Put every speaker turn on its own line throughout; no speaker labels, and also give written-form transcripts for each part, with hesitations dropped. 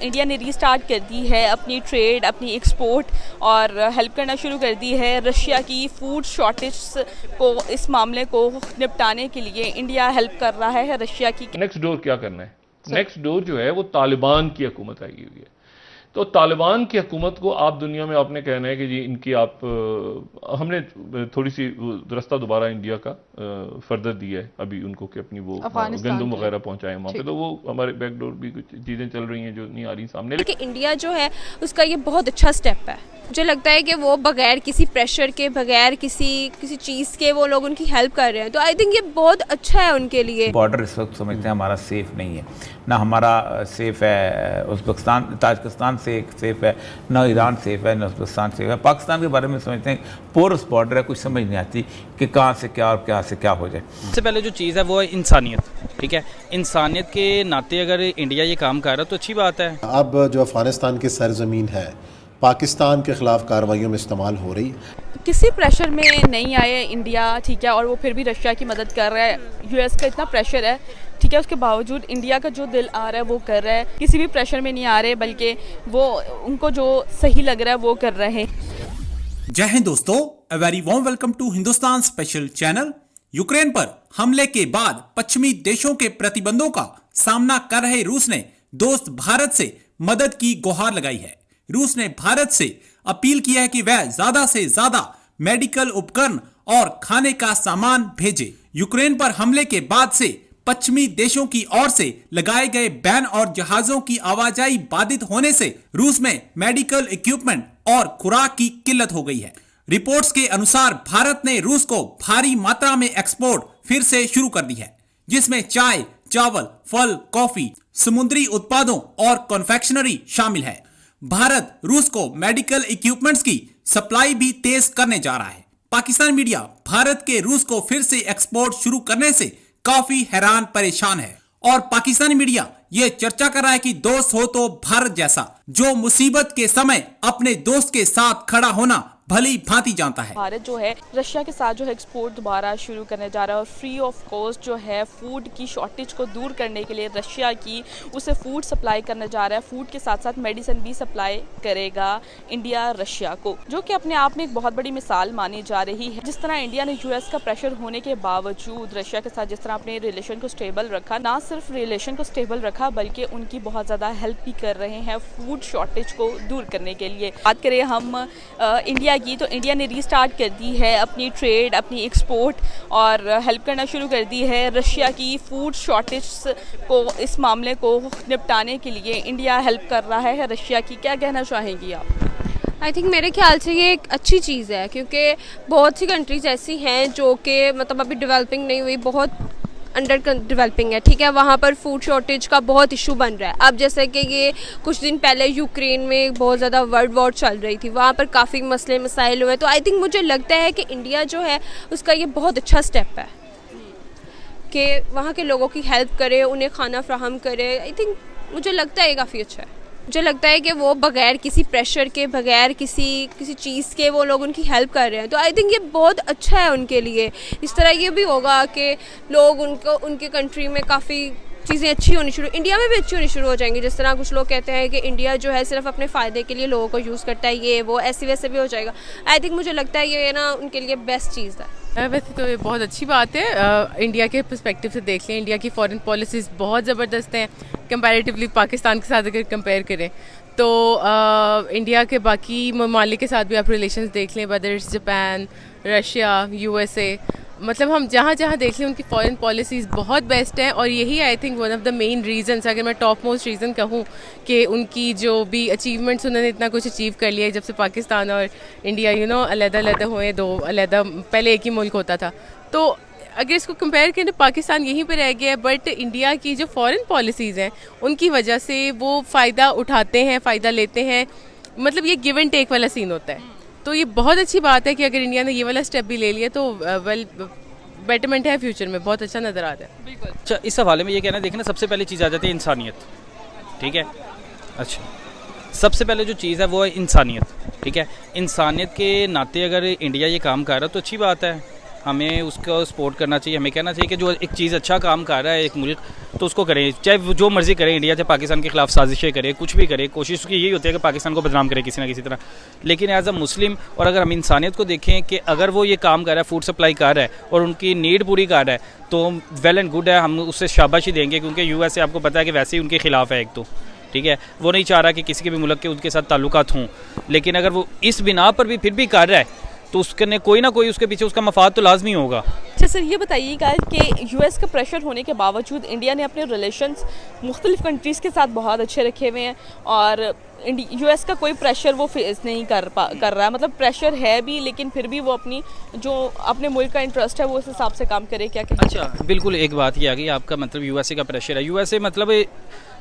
India ने restart कर दी है अपनी ट्रेड, अपनी एक्सपोर्ट और हेल्प करना शुरू कर दी है रशिया की फूड शॉर्टेज को, इस मामले को निपटाने के लिए इंडिया हेल्प कर रहा है रशिया की।
नेक्स्ट डोर क्या करना है? नेक्स्ट डोर जो है वो तालिबान की हुकूमत आई हुई है। तो तालिबान की हुकूमत को आप दुनिया में आपने कहना है कि जी इनकी आप हमने थोड़ी सी रास्ता दोबारा इंडिया का फर्दर दिया है अभी उनको कि अपनी वो गंदम वगैरह पहुंचाएं वहाँ पे, तो वो हमारे बैकडोर भी कुछ चीज़ें चल रही हैं जो नहीं आ रही सामने।
कि इंडिया जो है उसका ये बहुत अच्छा स्टेप है। मुझे लगता है कि वो बगैर किसी प्रेशर के, बगैर किसी चीज़ के वो लोग उनकी हेल्प कर रहे हैं, तो आई थिंक ये बहुत अच्छा है उनके लिए।
बॉर्डर इस वक्त समझते हैं हमारा सेफ नहीं है, ना हमारा सेफ है उज़्बेकिस्तान, ताजिकिस्तान से सेफ है, ना ईरान सेफ है, ना उज़्बेकिस्तान सेफ है। पाकिस्तान के बारे में समझते हैं पोरस बॉर्डर है, कुछ समझ नहीं आती कि कहाँ से क्या और क्या से क्या हो जाए।
सबसे पहले जो चीज़ है वो है इंसानियत। ठीक है, इंसानियत के नाते अगर इंडिया ये काम कर रहा है तो अच्छी बात है।
अब जो अफगानिस्तान की सरजमीन है पाकिस्तान के खिलाफ कार्रवाइयों में इस्तेमाल हो रही है।
किसी प्रेशर में नहीं आए इंडिया, ठीक है, और वो फिर भी रशिया की मदद कर रहा है। यूएस का इतना प्रेशर है, ठीक है, उसके बावजूद इंडिया का जो दिल आ रहा है वो कर रहा है। किसी भी प्रेशर में नहीं आ रहे, बल्कि वो उनको जो सही लग रहा है वो कर रहे हैं।
जय हिंद दोस्तों, a very warm welcome to Hindustan special channel. Ukraine पर हमले के बाद पश्चिमी देशों के प्रतिबंधों का सामना कर रहे रूस ने दोस्त भारत से मदद की गुहार लगाई है। रूस ने भारत से अपील किया है कि वह ज्यादा से ज्यादा मेडिकल उपकरण और खाने का सामान भेजे। यूक्रेन पर हमले के बाद से पश्चिमी देशों की ओर से लगाए गए बैन और जहाजों की आवाजाही बाधित होने से रूस में मेडिकल इक्विपमेंट और खुराक की किल्लत हो गई है। रिपोर्ट्स के अनुसार भारत ने रूस को भारी मात्रा में एक्सपोर्ट फिर से शुरू कर दी है, जिसमें चाय, चावल, फल, कॉफी, समुद्री उत्पादों और कॉन्फेक्शनरी शामिल है। भारत रूस को मेडिकल इक्विपमेंट्स की सप्लाई भी तेज करने जा रहा है। पाकिस्तान मीडिया भारत के रूस को फिर से एक्सपोर्ट शुरू करने से काफी हैरान परेशान है और पाकिस्तानी मीडिया ये चर्चा कर रहा है कि दोस्त हो तो भारत जैसा, जो मुसीबत के समय अपने दोस्त के साथ खड़ा होना भली भांति जानता है।
भारत जो है रशिया के साथ जो है एक्सपोर्ट दोबारा शुरू करने जा रहा है और फ्री ऑफ कॉस्ट जो है फूड की शॉर्टेज को दूर करने के लिए रशिया की उसे फूड सप्लाई करने जा रहा है। फूड के साथ साथ मेडिसिन भी सप्लाई करेगा इंडिया रशिया को, जो कि अपने आप में एक बहुत बड़ी मिसाल मानी जा रही है। जिस तरह इंडिया ने यूएस का प्रेशर होने के बावजूद रशिया के साथ जिस तरह अपने रिलेशन को स्टेबल रखा, ना सिर्फ रिलेशन को स्टेबल रखा बल्कि उनकी बहुत ज़्यादा हेल्प भी कर रहे हैं फूड शॉर्टेज को दूर करने के लिए। बात करें हम इंडिया की, तो इंडिया ने रीस्टार्ट कर दी है अपनी ट्रेड, अपनी एक्सपोर्ट और हेल्प करना शुरू कर दी है रशिया की फूड शॉर्टेज को, इस मामले को निपटाने के लिए इंडिया हेल्प कर रहा है रशिया की। क्या कहना चाहेंगी आप?
आई थिंक मेरे ख्याल से ये एक अच्छी चीज़ है, क्योंकि बहुत सी कंट्रीज़ ऐसी हैं जो कि मतलब अभी डेवलपिंग नहीं हुई, बहुत अंडर डेवलपिंग है, ठीक है, वहाँ पर फूड शॉर्टेज का बहुत इशू बन रहा है। अब जैसे कि ये कुछ दिन पहले यूक्रेन में बहुत ज़्यादा वर्ल्ड वॉर चल रही थी, वहाँ पर काफ़ी मसले मसाइल हुए, तो आई थिंक मुझे लगता है कि इंडिया जो है उसका ये बहुत अच्छा स्टेप है कि वहाँ के लोगों की हेल्प करे, उन्हें खाना फ्राहम करे। आई थिंक मुझे लगता है ये काफ़ी अच्छा है। मुझे लगता है कि वो बगैर किसी प्रेशर के, बगैर किसी चीज़ के वो लोग उनकी हेल्प कर रहे हैं, तो आई थिंक ये बहुत अच्छा है उनके लिए। इस तरह ये भी होगा कि लोग उनके कंट्री में काफ़ी चीज़ें अच्छी होनी शुरू, इंडिया में भी अच्छी होनी शुरू हो जाएंगी। जिस तरह कुछ लोग कहते हैं कि इंडिया जो है सिर्फ अपने फ़ायदे के लिए लोगों को यूज़ करता है, ये वो ऐसे वैसे भी हो जाएगा। आई थिंक मुझे लगता है ये ना उनके लिए बेस्ट चीज़ है।
वैसे तो ये बहुत अच्छी बात है। इंडिया के पर्सपेक्टिव से देख लें, इंडिया की फॉरेन पॉलिसीज़ बहुत ज़बरदस्त हैं कंपैरेटिवली पाकिस्तान के साथ अगर कंपेयर करें तो। इंडिया के बाकी ममालिक के साथ भी आप रिलेशंस देख लें, whether it's Japan, Russia, USA, मतलब हम जहाँ जहाँ देख लें उनकी फॉरेन पॉलिसीज़ बहुत बेस्ट हैं। और यही I think one of the main reasons, अगर मैं टॉप मोस्ट रीज़न कहूँ कि उनकी जो भी अचीवमेंट्स, उन्होंने इतना कुछ अचीव कर लिया है जब से पाकिस्तान और इंडिया अलग-अलग हुए, दो अलग, पहले एक ही मुल्क होता था। तो अगर इसको कंपेयर करें तो पाकिस्तान यहीं पे रह गया है, बट इंडिया की जो फॉरेन पॉलिसीज़ हैं उनकी वजह से वो फ़ायदा उठाते हैं, फ़ायदा लेते हैं, मतलब ये गिव एंड टेक वाला सीन होता है। तो ये बहुत अच्छी बात है कि अगर इंडिया ने ये वाला स्टेप भी ले लिया तो वेल बेटरमेंट है फ्यूचर में, बहुत अच्छा नज़र आता है।
बिल्कुल। अच्छा, इस हवाले में ये कहना है, देखना सबसे पहले चीज़ आ जाती है इंसानियत, ठीक है। अच्छा, सबसे पहले जो चीज़ है वो है इंसानियत, ठीक है। इंसानियत के नाते अगर इंडिया ये काम कर रहा है तो अच्छी बात है, हमें उसको सपोर्ट करना चाहिए। हमें कहना चाहिए कि जो एक चीज़ अच्छा काम कर रहा है एक मुल्क, तो उसको करें, चाहे वो जो मर्जी करें, इंडिया चाहे पाकिस्तान के खिलाफ साजिशें करे, कुछ भी करे, कोशिश उसकी यही होती है कि पाकिस्तान को बदनाम करे किसी ना किसी तरह। लेकिन एज अ मुस्लिम, और अगर हम इंसानियत को देखें कि अगर वो ये काम कर रहा है, फूड सप्लाई कर रहा है और उनकी नीड पूरी कर रहा है, तो वेल एंड गुड है, हम उससे शाबाशी देंगे। क्योंकि यूएसए आपको पता है कि वैसे ही उनके खिलाफ है एक तो, ठीक है, वो नहीं चाह रहा कि किसी के भी मुल्क के उनके साथ ताल्लुकात हों। लेकिन अगर वो इस बिना पर भी फिर भी कर रहा है तो उसके ने कोई ना कोई उसके पीछे उसका मफाद तो लाजमी होगा।
अच्छा सर, ये बताइएगा कि यूएस का प्रेशर होने के बावजूद इंडिया ने अपने रिलेशंस मुख्तलिफ कंट्रीज़ के साथ बहुत अच्छे रखे हुए हैं और यूएस का कोई प्रेशर वो फेस नहीं कर रहा है। मतलब प्रेशर है भी, लेकिन फिर भी वो अपने मुल्क का इंटरेस्ट है वो उस हिसाब से काम करे। क्या कहते हैं?
अच्छा, बिल्कुल एक बात ये आ गई आपका, मतलब यूएसए का प्रेशर है। यूएसए मतलब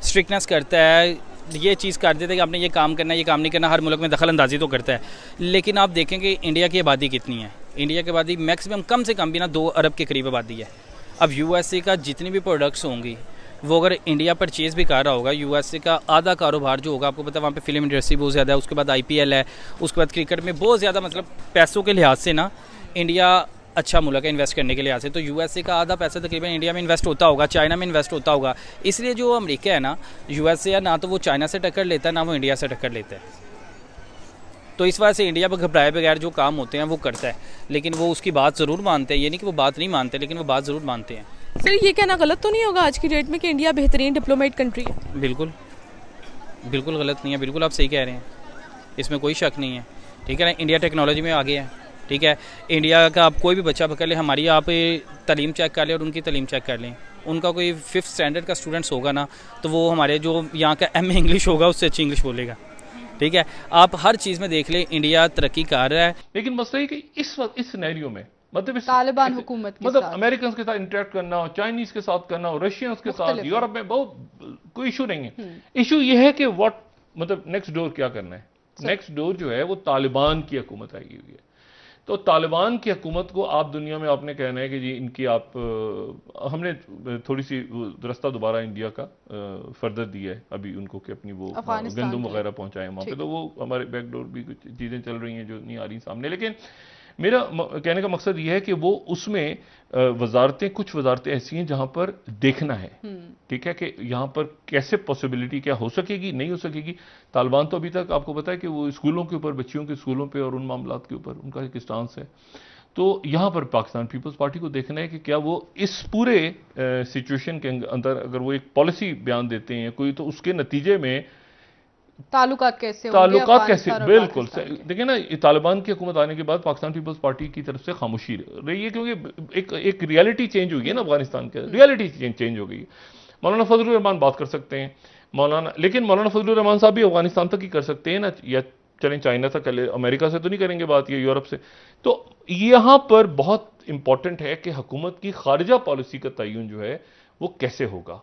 स्ट्रिक्टनेस करता है, ये चीज़ कर देते हैं कि आपने ये काम करना है, ये काम नहीं करना, हर मुल्क में दखल अंदाजी तो करता है। लेकिन आप देखेंगे इंडिया की आबादी कितनी है, इंडिया की आबादी मैक्सिमम कम से कम भी ना 2 अरब के करीब आबादी है। अब यूएसए का जितनी भी प्रोडक्ट्स होंगी वो अगर इंडिया परचेज़ भी कर रहा होगा, यूएसए का आधा कारोबार जो होगा, आपको पता है वहाँ पे फिल्म इंडस्ट्री बहुत ज़्यादा है, उसके बाद आईपीएल है, उसके बाद क्रिकेट में बहुत ज़्यादा, मतलब पैसों के लिहाज से ना इंडिया अच्छा मुल्क है इन्वेस्ट करने के लिहाज से। तो यूएसए का आधा पैसा तकरीबन इंडिया में इन्वेस्ट होता होगा, चाइना में इन्वेस्ट होता होगा। इसलिए जो अमेरिका है ना, यूएसए है ना, तो वो चाइना से टक्कर लेता है ना वो इंडिया से टक्कर लेता है। तो इस वजह से इंडिया पर घबराए बगैर जो काम होते हैं वो करता है। लेकिन वो उसकी बात ज़रूर मानते हैं, ये नहीं कि वो बात नहीं मानते, लेकिन वो बात ज़रूर मानते हैं।
सर, ये कहना गलत तो नहीं होगा आज की डेट में कि इंडिया बेहतरीन डिप्लोमेट कंट्री है?
बिल्कुल बिल्कुल गलत नहीं है, बिल्कुल आप सही कह रहे हैं, इसमें कोई शक नहीं है। ठीक है ना, इंडिया टेक्नोलॉजी में आगे है। ठीक है, इंडिया का आप कोई भी बच्चा पकड़ लें, हमारी आप तालीम चेक कर लें और उनकी तालीम चेक कर लें, उनका कोई 5th स्टैंडर्ड का स्टूडेंट्स होगा ना, तो वो हमारे जो यहाँ का MA इंग्लिश होगा उससे अच्छी इंग्लिश बोलेगा। ठीक है, आप हर चीज़ में देख लें इंडिया तरक्की कर रहा है।
लेकिन मसला ये कि इस वक्त इस सिनेरियो में मतलब
तालिबान हुकूमत के
मतलब
साथ,
अमेरिकन के साथ इंटरेक्ट करना हो, चाइनीज के साथ करना हो, रशियंस के साथ, यूरोप में बहुत कोई इशू नहीं है। इशू ये है कि व्हाट मतलब नेक्स्ट डोर क्या करना है। नेक्स्ट डोर जो है वो तालिबान की हुकूमत आई हुई है। तो तालिबान की हुकूमत को आप दुनिया में आपने कहना है कि जी इनकी आप हमने थोड़ी सी रास्ता दोबारा इंडिया का फर्दर दिया है अभी उनको कि अपनी वो गंदम वगैरह पहुंचाएं वहाँ पे, तो वो हमारे बैकडोर भी कुछ चीज़ें चल रही हैं जो नहीं आ रही सामने। लेकिन मेरा कहने का मकसद ये है कि वो उसमें कुछ वजारतें ऐसी हैं जहां पर देखना है, ठीक है, कि यहां पर कैसे पॉसिबिलिटी क्या हो सकेगी, नहीं हो सकेगी। तालिबान तो अभी तक आपको पता है कि वो स्कूलों के ऊपर, बच्चियों के स्कूलों पे और उन मामलात के ऊपर उनका एक स्टांस है। तो यहां पर पाकिस्तान पीपल्स पार्टी को देखना है कि क्या वो इस पूरे सिचुएशन के अंदर अगर वो एक पॉलिसी बयान देते हैं कोई, तो उसके नतीजे में
ताल्लुकात कैसे
बिल्कुल देखिए ना, तालिबान की हुकूमत आने के बाद पाकिस्तान पीपल्स पार्टी की तरफ से खामोशी रही है, क्योंकि एक रियलिटी चेंज हुई है ना अफगानिस्तान के, रियलिटी चेंज हो गई। मौलाना फजलुर रहमान बात कर सकते हैं लेकिन मौलाना फजलुर रहमान साहब भी अफगानिस्तान तक ही कर सकते हैं ना, या चलें चाइना तक, अमेरिका से तो नहीं करेंगे बात, या यूरोप से। तो यहाँ पर बहुत इंपॉर्टेंट है कि हुकूमत की खारिजा पॉलिसी का तयन जो है वो कैसे होगा।